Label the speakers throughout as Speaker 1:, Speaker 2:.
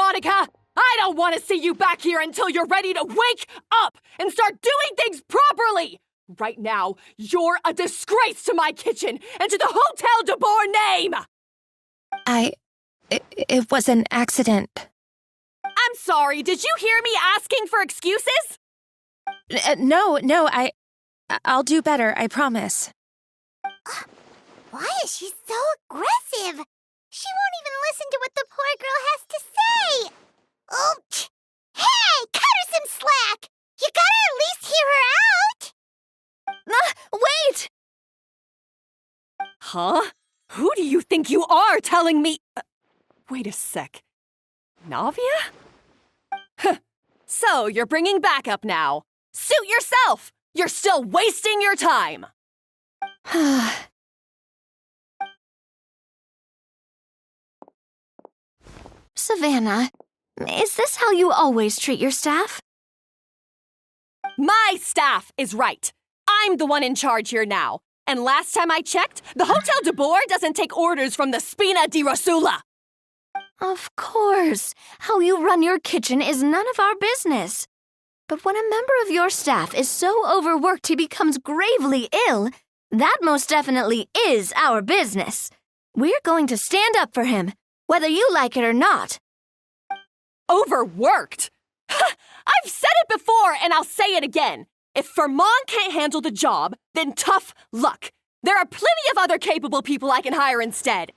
Speaker 1: Monica! I don't want to see you back here until you're ready to wake up and start doing things properly! Right now, you're a disgrace to my kitchen and to the Hotel de Boer name!
Speaker 2: It was an accident.
Speaker 1: I'm sorry, did you hear me asking for excuses?
Speaker 2: No, I'll do better, I promise.
Speaker 3: Why is she so aggressive? She won't even listen to what the poor girl has to say. Oh, hey, cut her some slack! You gotta at least hear her out!
Speaker 2: Wait!
Speaker 1: Huh? Who do you think you are telling me? Wait a sec. Navia? So, you're bringing backup now. Suit yourself! You're still wasting your time!
Speaker 4: Savannah, is this how you always treat your staff?
Speaker 1: My staff is right. I'm the one in charge here now. And last time I checked, the Hotel de Boer doesn't take orders from the Spina di Rosula.
Speaker 4: Of course. How you run your kitchen is none of our business. But when a member of your staff is so overworked he becomes gravely ill, that most definitely is our business. We're going to stand up for him, whether you like it or not.
Speaker 1: Overworked? I've said it before and I'll say it again. If Fermon can't handle the job, then tough luck. There are plenty of other capable people I can hire instead.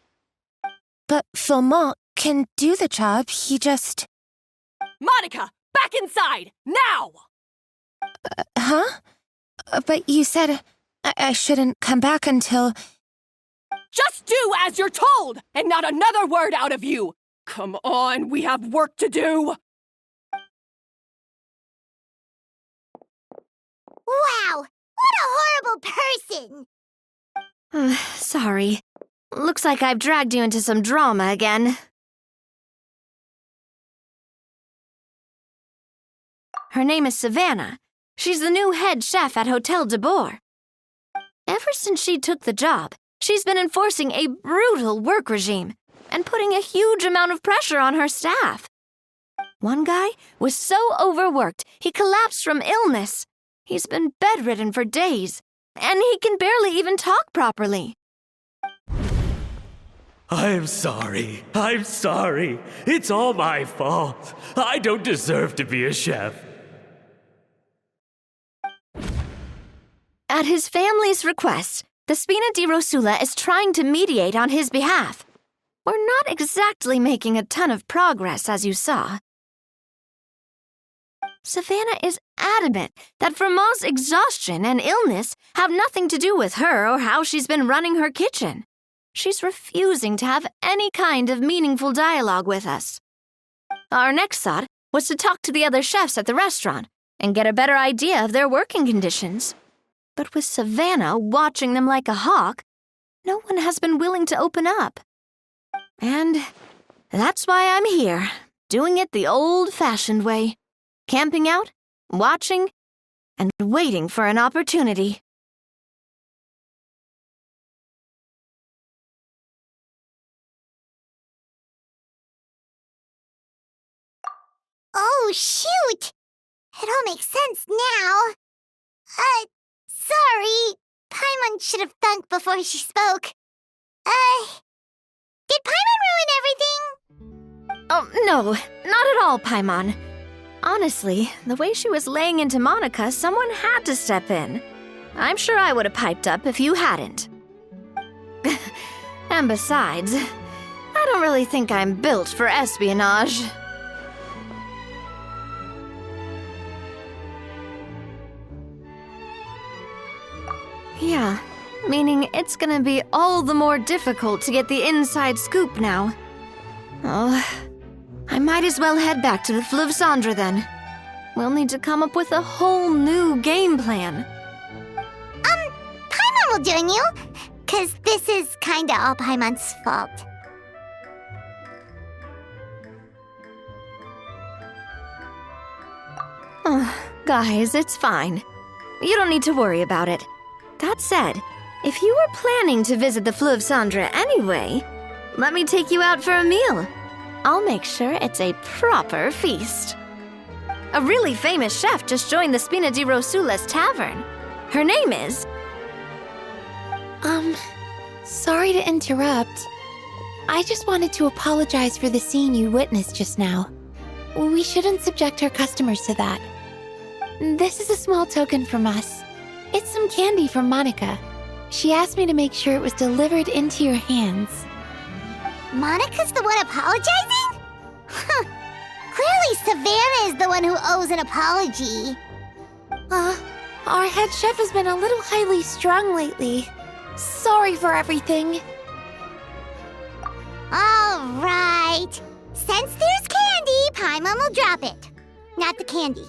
Speaker 2: But Philmont can do the job, he just...
Speaker 1: Monica, back inside, now!
Speaker 2: Huh? But you said I shouldn't come back until...
Speaker 1: Just do as you're told, and not another word out of you! Come on, we have work to do!
Speaker 3: Wow, what a horrible person!
Speaker 4: Sorry. Looks like I've dragged you into some drama again. Her name is Savannah. She's the new head chef at Hotel de Boer. Ever since she took the job, she's been enforcing a brutal work regime and putting a huge amount of pressure on her staff. One guy was so overworked, he collapsed from illness. He's been bedridden for days, and he can barely even talk properly.
Speaker 5: I'm sorry. It's all my fault. I don't deserve to be a chef.
Speaker 4: At his family's request, the Spina di Rosula is trying to mediate on his behalf. We're not exactly making a ton of progress, as you saw. Savannah is adamant that Fermont's exhaustion and illness have nothing to do with her or how she's been running her kitchen. She's refusing to have any kind of meaningful dialogue with us. Our next thought was to talk to the other chefs at the restaurant and get a better idea of their working conditions. But with Savannah watching them like a hawk, no one has been willing to open up. And that's why I'm here, doing it the old-fashioned way. Camping out, watching, and waiting for an opportunity.
Speaker 3: Oh, shoot! It all makes sense now. Sorry. Paimon should have thunk before she spoke. Did Paimon ruin everything?
Speaker 4: Oh, no, not at all, Paimon. Honestly, the way she was laying into Monica, someone had to step in. I'm sure I would have piped up if you hadn't. And besides, I don't really think I'm built for espionage. Yeah, meaning it's gonna be all the more difficult to get the inside scoop now. Oh, I might as well head back to the Fleuve Cendre then. We'll need to come up with a whole new game plan.
Speaker 3: Paimon will join you, 'cause this is kinda all Paimon's fault.
Speaker 4: Oh, guys, it's fine. You don't need to worry about it. That said, if you were planning to visit the Fleuve Cendre anyway, let me take you out for a meal. I'll make sure it's a proper feast. A really famous chef just joined the Spina di Rosula's tavern. Her name is...
Speaker 2: Sorry to interrupt. I just wanted to apologize for the scene you witnessed just now. We shouldn't subject our customers to that. This is a small token from us. It's some candy from Monica. She asked me to make sure it was delivered into your hands.
Speaker 3: Monica's the one apologizing? Huh. Clearly Savannah is the one who owes an apology.
Speaker 2: Our head chef has been a little highly strung lately. Sorry for everything.
Speaker 3: All right. Since there's candy, Paimon will drop it. Not the candy.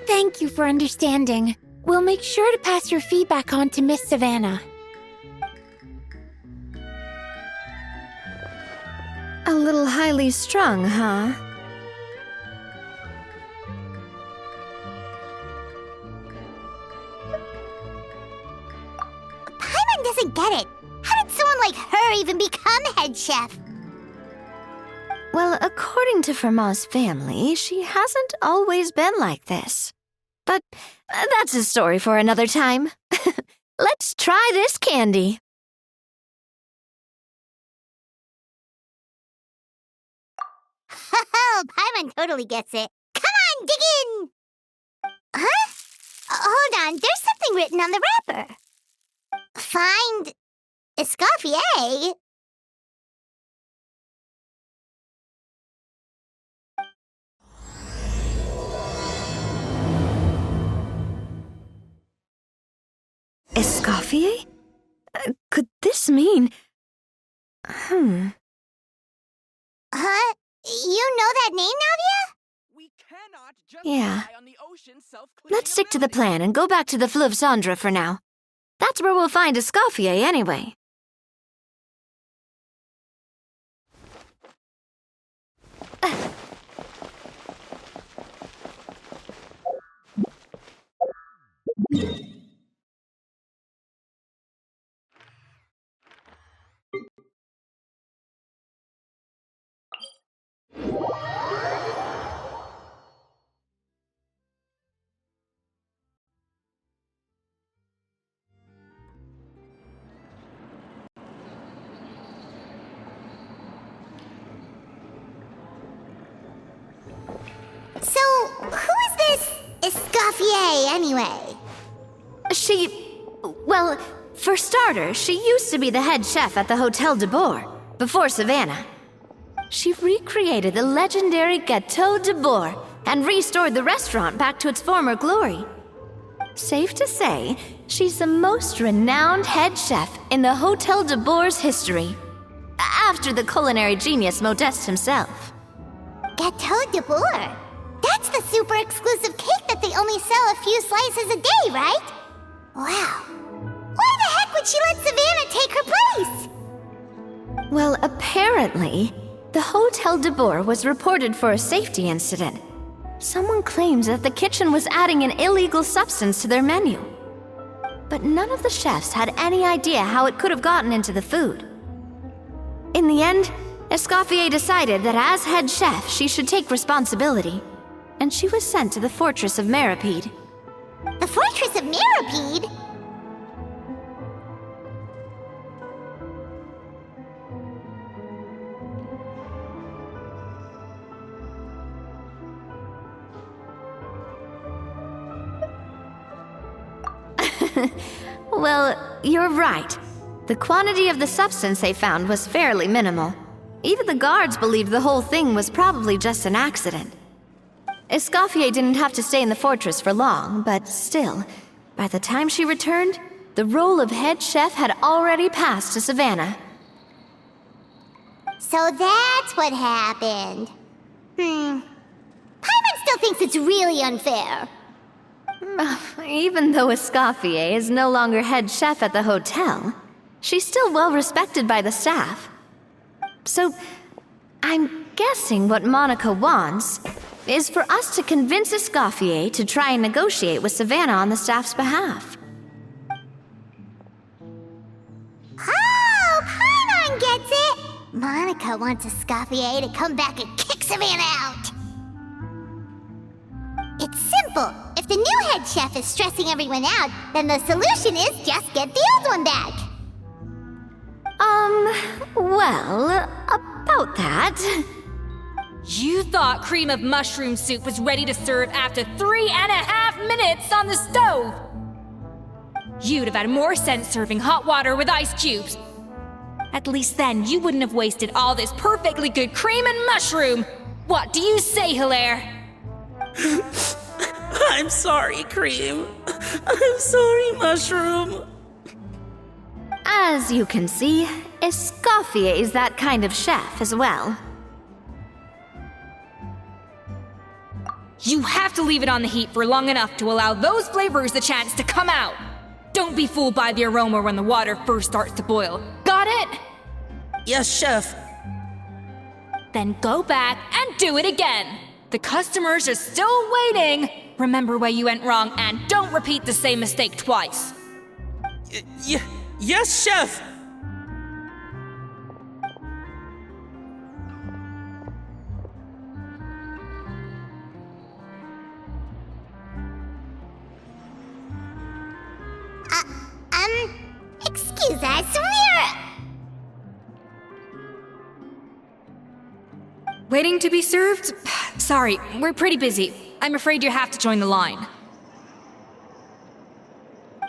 Speaker 2: Thank you for understanding. We'll make sure to pass your feedback on to Miss Savannah.
Speaker 4: A little highly strung, huh?
Speaker 3: Paimon doesn't get it. How did someone like her even become head chef?
Speaker 4: Well, according to Fermat's family, she hasn't always been like this. But that's a story for another time. Let's try this candy.
Speaker 3: Oh, Paimon totally gets it. Come on, dig in! Huh? Hold on, there's something written on the wrapper. Find Escoffier?
Speaker 4: Escoffier? Could this mean...
Speaker 3: Huh? You know that name, Navia?
Speaker 6: We cannot just
Speaker 4: Yeah.
Speaker 6: rely on the ocean self-cleaning
Speaker 4: Let's stick to the
Speaker 6: ability.
Speaker 4: plan and go back to the Fleuve Cendre for now. That's where we'll find Escoffier anyway.
Speaker 3: So, who is this Escoffier, anyway?
Speaker 4: Well, for starters, she used to be the head chef at the Hotel de Bourg, before Savannah. She recreated the legendary Gâteau de Bourg and restored the restaurant back to its former glory. Safe to say, she's the most renowned head chef in the Hotel de Bourg's history, after the culinary genius Modeste himself.
Speaker 3: Gâteau de Bourg? That's the super exclusive cake that they only sell a few slices a day, right? Wow. Why the heck would she let Savannah take her place?
Speaker 4: Well, apparently, the Hotel de Bourg was reported for a safety incident. Someone claims that the kitchen was adding an illegal substance to their menu. But none of the chefs had any idea how it could have gotten into the food. In the end, Escoffier decided that as head chef, she should take responsibility, and she was sent to the fortress of Meripede.
Speaker 3: The Fortress of Meripede?
Speaker 4: Well, you're right. The quantity of the substance they found was fairly minimal. Even the guards believed the whole thing was probably just an accident. Escoffier didn't have to stay in the fortress for long, but still, by the time she returned, the role of head chef had already passed to Savannah.
Speaker 3: So that's what happened. Paimon still thinks it's really unfair.
Speaker 4: Even though Escoffier is no longer head chef at the hotel, she's still well respected by the staff. So, I'm guessing what Monica wants is for us to convince Escoffier to try and negotiate with Savannah on the staff's behalf.
Speaker 3: Oh, Paimon gets it! Monica wants Escoffier to come back and kick Savannah out. It's simple. If the new head chef is stressing everyone out, then the solution is just get the old one back.
Speaker 4: Well, about that.
Speaker 1: You thought cream of mushroom soup was ready to serve after 3.5 minutes on the stove. You'd have had more sense serving hot water with ice cubes. At least then you wouldn't have wasted all this perfectly good cream and mushroom. What do you say, Hilaire?
Speaker 7: I'm sorry, Cream. I'm sorry, Mushroom.
Speaker 4: As you can see, Escoffier is that kind of chef as well.
Speaker 1: You have to leave it on the heat for long enough to allow those flavors the chance to come out. Don't be fooled by the aroma when the water first starts to boil. Got it?
Speaker 7: Yes, Chef.
Speaker 1: Then go back and do it again. The customers are still waiting. Remember where you went wrong and don't repeat the same mistake twice.
Speaker 7: Yes, Chef.
Speaker 3: Excuse us, we're...
Speaker 1: Waiting to be served? Sorry, we're pretty busy. I'm afraid you have to join the line.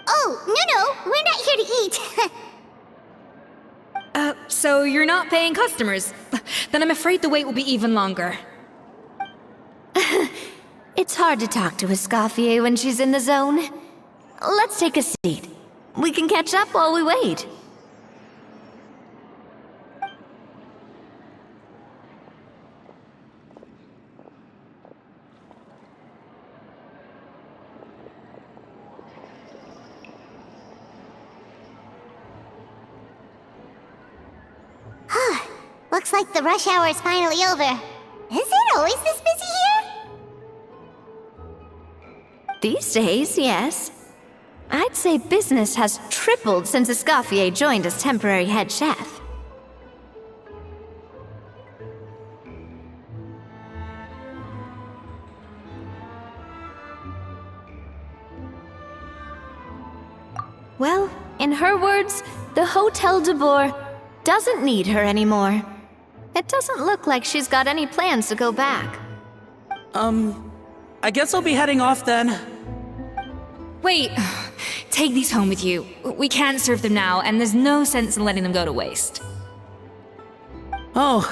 Speaker 3: Oh, no, we're not here to eat.
Speaker 1: So you're not paying customers? Then I'm afraid the wait will be even longer.
Speaker 4: It's hard to talk to Escoffier when she's in the zone. Let's take a seat. We can catch up while we wait.
Speaker 3: Looks like the rush hour is finally over. Is it always this busy here?
Speaker 4: These days, yes. I'd say business has tripled since Escoffier joined as temporary head chef. Well, in her words, the Hotel de Boer doesn't need her anymore. It doesn't look like she's got any plans to go back.
Speaker 7: I guess I'll be heading off then.
Speaker 1: Wait, take these home with you. We can't serve them now, and there's no sense in letting them go to waste.
Speaker 7: Oh,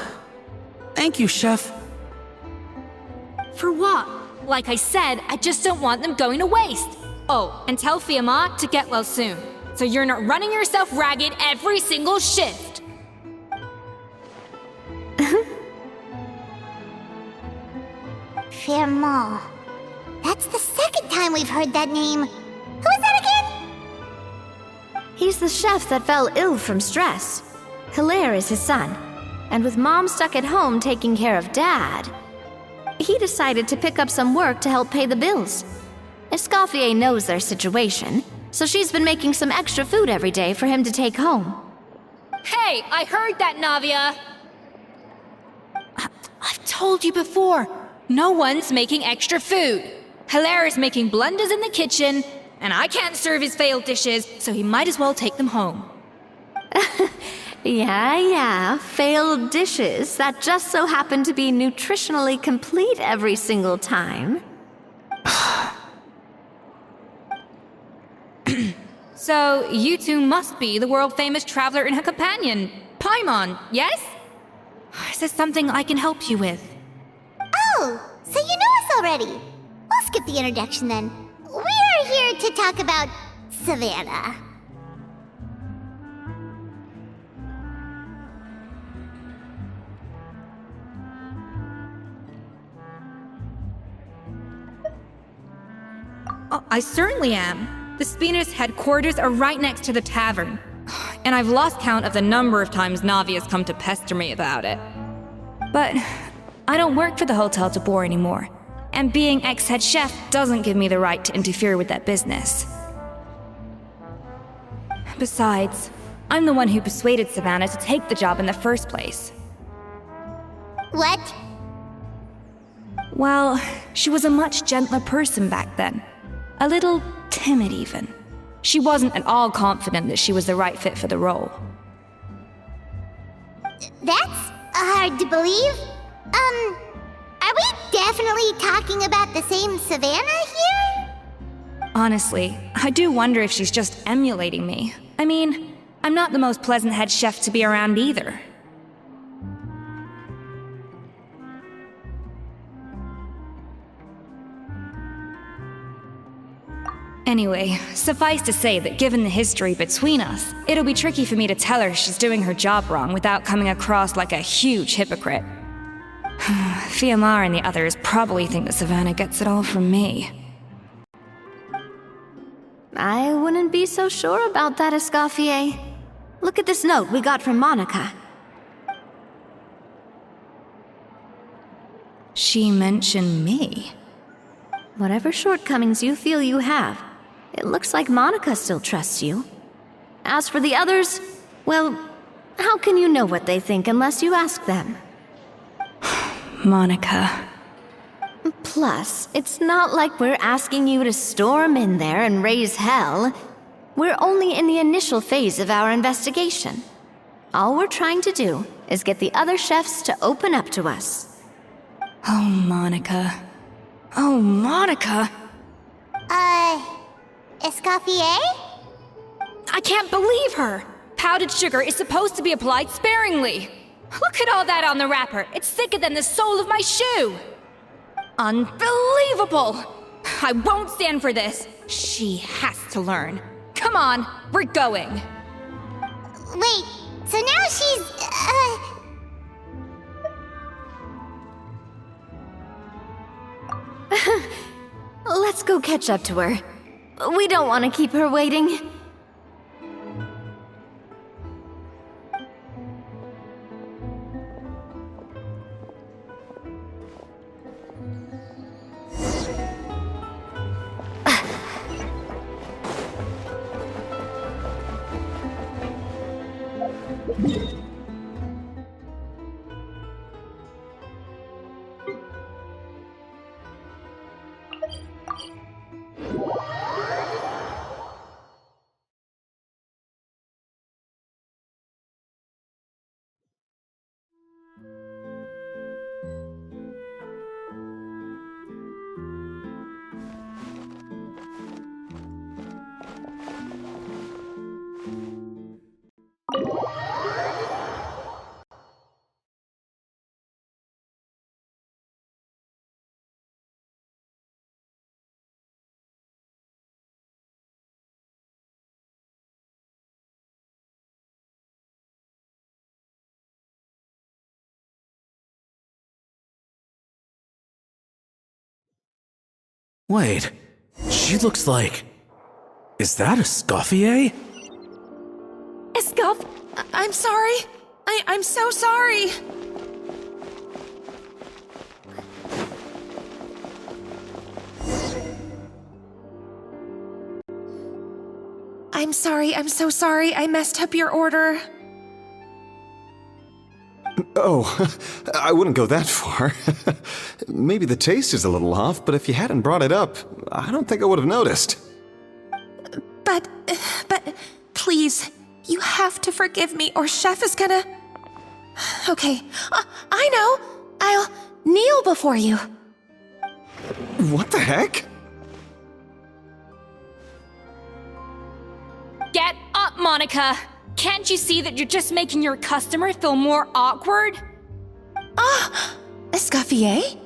Speaker 7: thank you, Chef.
Speaker 1: For what? Like I said, I just don't want them going to waste. Oh, and tell Fiamma to get well soon, so you're not running yourself ragged every single shift.
Speaker 3: Fiamma. That's the second time we've heard that name. Who is that again?
Speaker 4: He's the chef that fell ill from stress. Hilaire is his son, and with Mom stuck at home taking care of Dad, he decided to pick up some work to help pay the bills. Escoffier knows their situation, so she's been making some extra food every day for him to take home.
Speaker 1: Hey, I heard that, Navia! I've told you before, no one's making extra food. Hilaire is making blunders in the kitchen, and I can't serve his failed dishes, so he might as well take them home.
Speaker 4: Yeah, failed dishes that just so happen to be nutritionally complete every single time.
Speaker 1: So, you two must be the world-famous traveler and her companion, Paimon, yes? Is there something I can help you with?
Speaker 3: Oh, so you know us already. We'll skip the introduction then. We're here to talk about Savannah.
Speaker 1: Oh, I certainly am. The Spina's headquarters are right next to the tavern. And I've lost count of the number of times Navi has come to pester me about it. But I don't work for the Hotel de Boer anymore, and being ex-head chef doesn't give me the right to interfere with that business. Besides,
Speaker 8: I'm the one who persuaded Savannah to take the job in the first place.
Speaker 3: What?
Speaker 8: Well, she was a much gentler person back then. A little timid, even. She wasn't at all confident that she was the right fit for the role.
Speaker 3: That's hard to believe. Are we definitely talking about the same Savannah here?
Speaker 8: Honestly, I do wonder if she's just emulating me. I mean, I'm not the most pleasant head chef to be around either. Anyway, suffice to say that given the history between us, it'll be tricky for me to tell her she's doing her job wrong without coming across like a huge hypocrite. Fiamar and the others probably think that Savannah gets it all from me.
Speaker 4: I wouldn't be so sure about that, Escoffier. Look at this note we got from Monica.
Speaker 8: She mentioned me.
Speaker 4: Whatever shortcomings you feel you have, it looks like Monica still trusts you. As for the others, well, how can you know what they think unless you ask them?
Speaker 8: Monica.
Speaker 4: Plus, it's not like we're asking you to storm in there and raise hell. We're only in the initial phase of our investigation. All we're trying to do is get the other chefs to open up to us.
Speaker 8: Oh, Monica. Oh, Monica!
Speaker 3: Escoffier?
Speaker 8: I can't believe her! Powdered sugar is supposed to be applied sparingly. Look at all that on the wrapper. It's thicker than the sole of my shoe. Unbelievable! I won't stand for this. She has to learn. Come on, we're going.
Speaker 3: Wait, so now she's,
Speaker 4: Let's go catch up to her. We don't want to keep her waiting.
Speaker 7: Wait, she looks like... Is that a Scoffier?
Speaker 1: Escoff, I'm sorry. I'm so sorry. I'm so sorry. I messed up your order.
Speaker 9: Oh, I wouldn't go that far. Maybe the taste is a little off, but if you hadn't brought it up, I don't think I would have noticed.
Speaker 1: But, please, you have to forgive me or Chef is gonna... Okay, I know. I'll kneel before you.
Speaker 9: What the heck?
Speaker 8: Get up, Monica! Can't you see that you're just making your customer feel more awkward?
Speaker 1: Escoffier?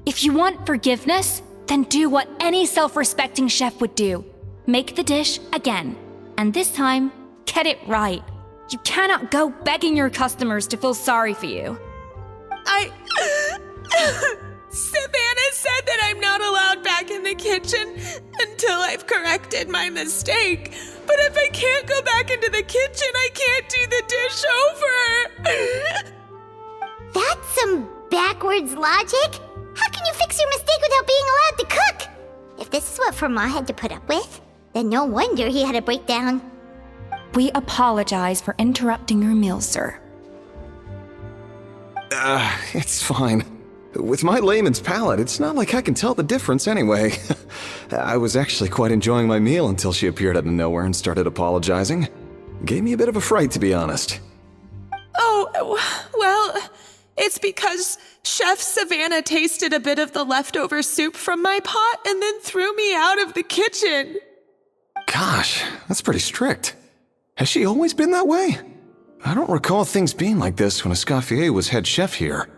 Speaker 8: If you want forgiveness, then do what any self-respecting chef would do. Make the dish again. And this time, get it right. You cannot go begging your customers to feel sorry for you.
Speaker 1: Savannah said that I'm not allowed back in the kitchen until I've corrected my mistake. But if I can't go back into the kitchen, I can't do the dish over.
Speaker 3: That's some backwards logic. How can you fix your mistake without being allowed to cook? If this is what Fermat had to put up with, then no wonder he had a breakdown.
Speaker 8: We apologize for interrupting your meal, sir.
Speaker 9: It's fine. With my layman's palate, it's not like I can tell the difference anyway. I was actually quite enjoying my meal until she appeared out of nowhere and started apologizing. Gave me a bit of a fright, to be honest.
Speaker 10: Oh, well, it's because Chef Savannah tasted a bit of the leftover soup from my pot and then threw me out of the kitchen.
Speaker 9: Gosh, that's pretty strict. Has she always been that way? I don't recall things being like this when Escoffier was head chef here.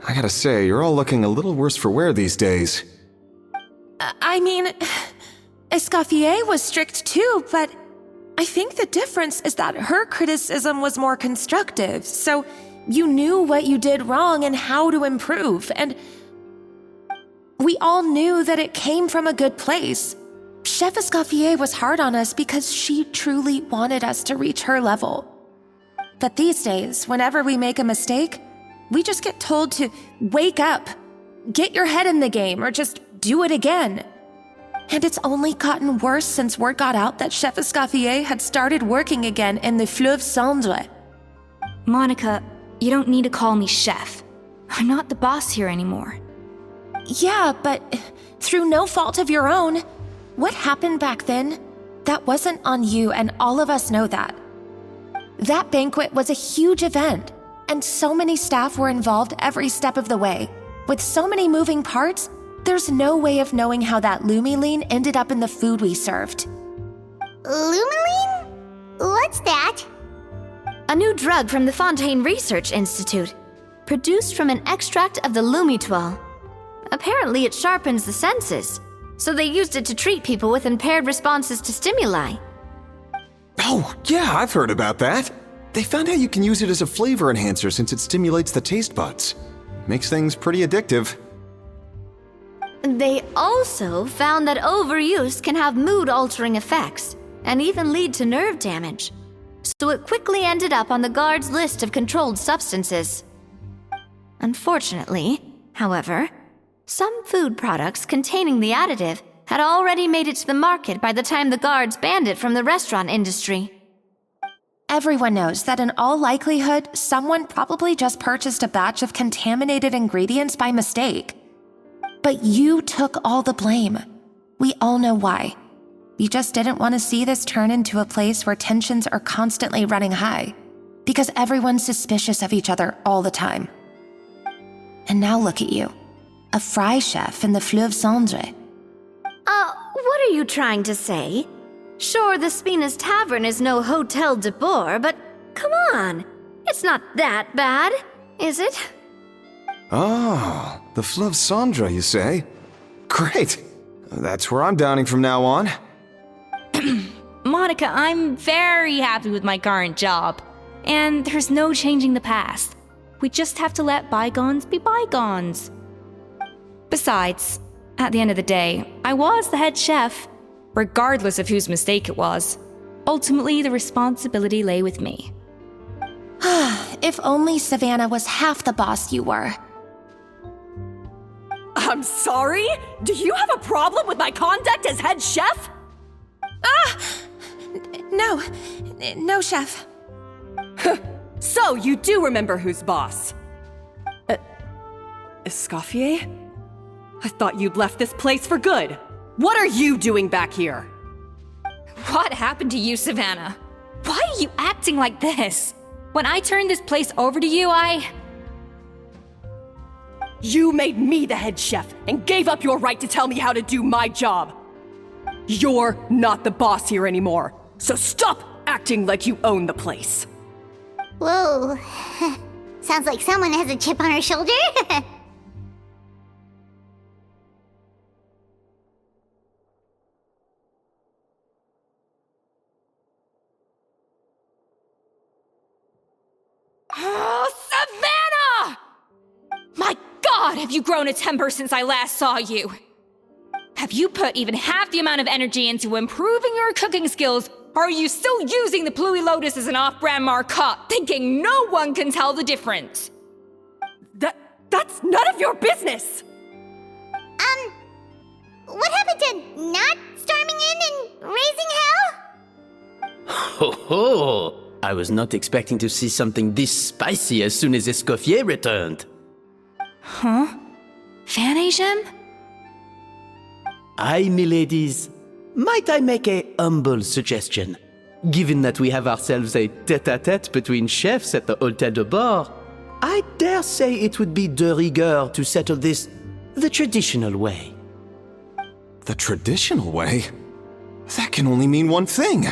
Speaker 9: I gotta say, you're all looking a little worse for wear these days.
Speaker 10: I mean, Escoffier was strict too, but I think the difference is that her criticism was more constructive, so you knew what you did wrong and how to improve, and we all knew that it came from a good place. Chef Escoffier was hard on us because she truly wanted us to reach her level. But these days, whenever we make a mistake, we just get told to wake up, get your head in the game, or just do it again. And it's only gotten worse since word got out that Chef Escoffier had started working again in the Fleuve Cendre.
Speaker 8: Monica, you don't need to call me chef. I'm not the boss here anymore.
Speaker 10: Yeah, but through no fault of your own, what happened back then, that wasn't on you, and all of us know that. That banquet was a huge event, and so many staff were involved every step of the way. With so many moving parts, there's no way of knowing how that Lumiline ended up in the food we served.
Speaker 3: Lumiline? What's that?
Speaker 4: A new drug from the Fontaine Research Institute, produced from an extract of the Lumitoile. Apparently it sharpens the senses, so they used it to treat people with impaired responses to stimuli.
Speaker 9: Oh, yeah, I've heard about that. They found out you can use it as a flavor enhancer since it stimulates the taste buds. Makes things pretty addictive.
Speaker 4: They also found that overuse can have mood-altering effects and even lead to nerve damage. So it quickly ended up on the guard's list of controlled substances. Unfortunately, however, some food products containing the additive had already made it to the market by the time the guards banned it from the restaurant industry.
Speaker 10: Everyone knows that in all likelihood, someone probably just purchased a batch of contaminated ingredients by mistake. But you took all the blame. We all know why. You just didn't want to see this turn into a place where tensions are constantly running high, because everyone's suspicious of each other all the time. And now look at you, a fry chef in the Fleuve Cendre.
Speaker 4: What are you trying to say? Sure, the Spina's Tavern is no Hotel de Boer, but come on, it's not that bad, is it?
Speaker 9: Oh, the Fleuve Cendre, you say? Great. That's where I'm dining from now on.
Speaker 8: Monica, I'm very happy with my current job. And there's no changing the past. We just have to let bygones be bygones. Besides, at the end of the day, I was the head chef, regardless of whose mistake it was. Ultimately, the responsibility lay with me.
Speaker 10: If only Savannah was half the boss you were.
Speaker 1: I'm sorry? Do you have a problem with my conduct as head chef?
Speaker 10: No, chef.
Speaker 1: So you do remember who's boss? Escoffier? I thought you'd left this place for good. What are you doing back here?
Speaker 8: What happened to you, Savannah? Why are you acting like this? When I turned this place over to you,
Speaker 1: You made me the head chef and gave up your right to tell me how to do my job. You're not the boss here anymore, so stop acting like you own the place.
Speaker 3: Whoa. Sounds like someone has a chip on her shoulder.
Speaker 8: Oh, Savannah! My God, have you grown a temper since I last saw you? Have you put even half the amount of energy into improving your cooking skills, or are you still using the Pluie Lotus as an off-brand marcotte, thinking no one can tell the difference?
Speaker 1: That's none of your business!
Speaker 3: What happened to not storming in and raising hell?
Speaker 11: Ho ho! I was not expecting to see something this spicy as soon as Escoffier returned.
Speaker 8: Huh? Fan Asian?
Speaker 11: Aye, miladies. Might I make a humble suggestion? Given that we have ourselves a tête-à-tête between chefs at the Hôtel de Bord, I dare say it would be de rigueur to settle this the traditional way.
Speaker 9: The traditional way? That can only mean one thing.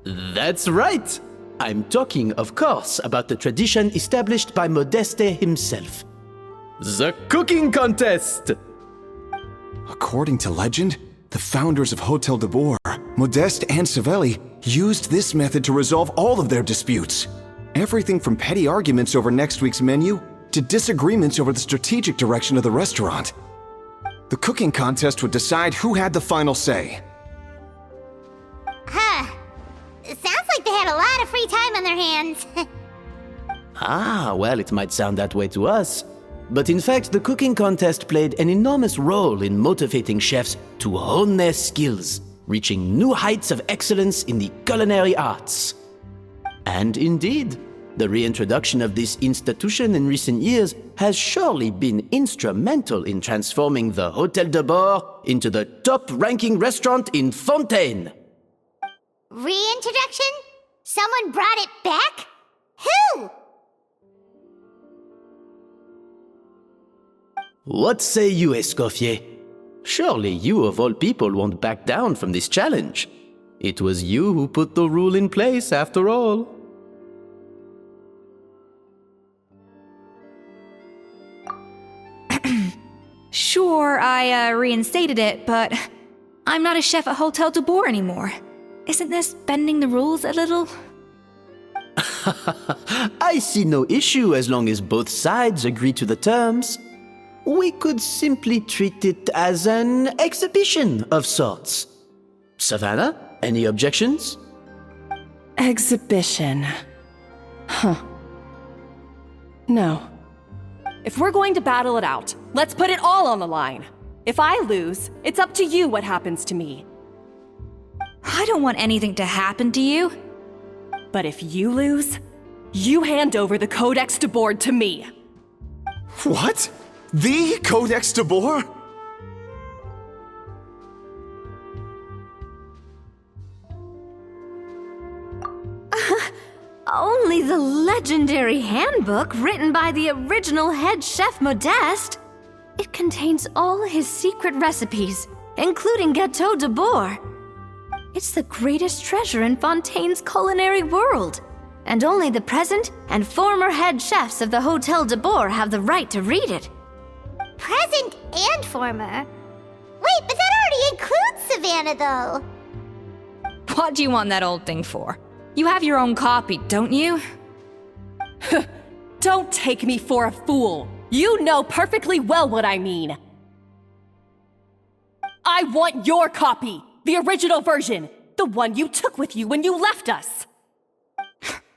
Speaker 11: That's right! I'm talking, of course, about the tradition established by Modeste himself. The cooking contest!
Speaker 9: According to legend, the founders of Hôtel de Bord, Modeste and Savelli, used this method to resolve all of their disputes. Everything from petty arguments over next week's menu to disagreements over the strategic direction of the restaurant. The cooking contest would decide who had the final say.
Speaker 3: Huh. It sounds like they had a lot of free time on their hands.
Speaker 11: Ah, well, it might sound that way to us. But in fact, the cooking contest played an enormous role in motivating chefs to hone their skills, reaching new heights of excellence in the culinary arts. And indeed, the reintroduction of this institution in recent years has surely been instrumental in transforming the Hôtel de Bord into the top-ranking restaurant in Fontaine.
Speaker 3: Reintroduction? Someone brought it back? Who?
Speaker 11: What say you, Escoffier? Surely you of all people won't back down from this challenge. It was you who put the rule in place, after all.
Speaker 8: Sure, I reinstated it, but I'm not a chef at Hôtel de Bord anymore. Isn't this bending the rules a little?
Speaker 11: I see no issue as long as both sides agree to the terms. We could simply treat it as an exhibition of sorts. Savannah, any objections?
Speaker 1: Exhibition. Huh. No. If we're going to battle it out, let's put it all on the line. If I lose, it's up to you what happens to me.
Speaker 8: I don't want anything to happen to you.
Speaker 1: But if you lose, you hand over the Codex de Bord to me.
Speaker 9: What? The Codex de Bord?
Speaker 4: Only the legendary handbook written by the original head chef Modeste. It contains all his secret recipes, including Gâteau de Bord. It's the greatest treasure in Fontaine's culinary world, and only the present and former head chefs of the Hôtel de Bord have the right to read it.
Speaker 3: Present and former? Wait, but that already includes Savannah, though.
Speaker 8: What do you want that old thing for? You have your own copy, don't you?
Speaker 1: Don't take me for a fool. You know perfectly well what I mean. I want your copy, the original version, the one you took with you when you left us.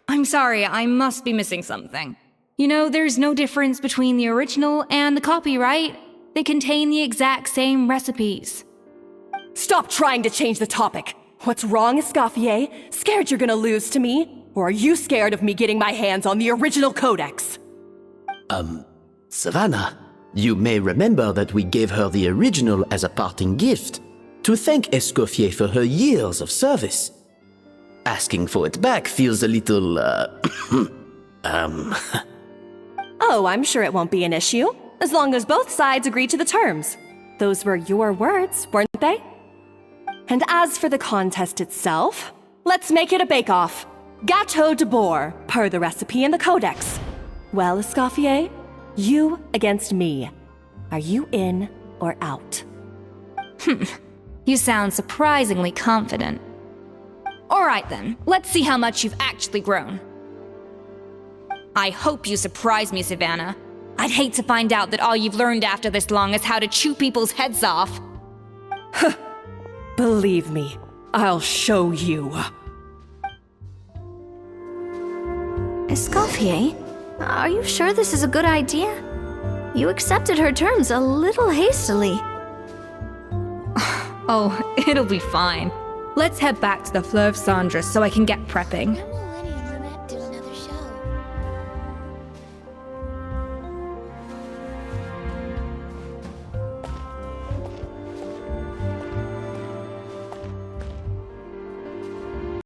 Speaker 8: I'm sorry, I must be missing something. You know, there's no difference between the original and the copy, right? They contain the exact same recipes.
Speaker 1: Stop trying to change the topic. What's wrong, Escoffier? Scared you're gonna lose to me? Or are you scared of me getting my hands on the original codex?
Speaker 11: Savannah, you may remember that we gave her the original as a parting gift, to thank Escoffier for her years of service. Asking for it back feels a little,
Speaker 1: Oh, I'm sure it won't be an issue, as long as both sides agree to the terms. Those were your words, weren't they? And as for the contest itself, let's make it a bake-off. Gâteau de Bord, per the recipe in the codex. Well, Escoffier, you against me. Are you in or out?
Speaker 8: You sound surprisingly confident. Alright then, let's see how much you've actually grown. I hope you surprise me, Savannah. I'd hate to find out that all you've learned after this long is how to chew people's heads off.
Speaker 1: Believe me, I'll show you.
Speaker 4: Escoffier, are you sure this is a good idea? You accepted her terms a little hastily.
Speaker 8: Oh, it'll be fine. Let's head back to the Fleuve Cendres so I can get prepping.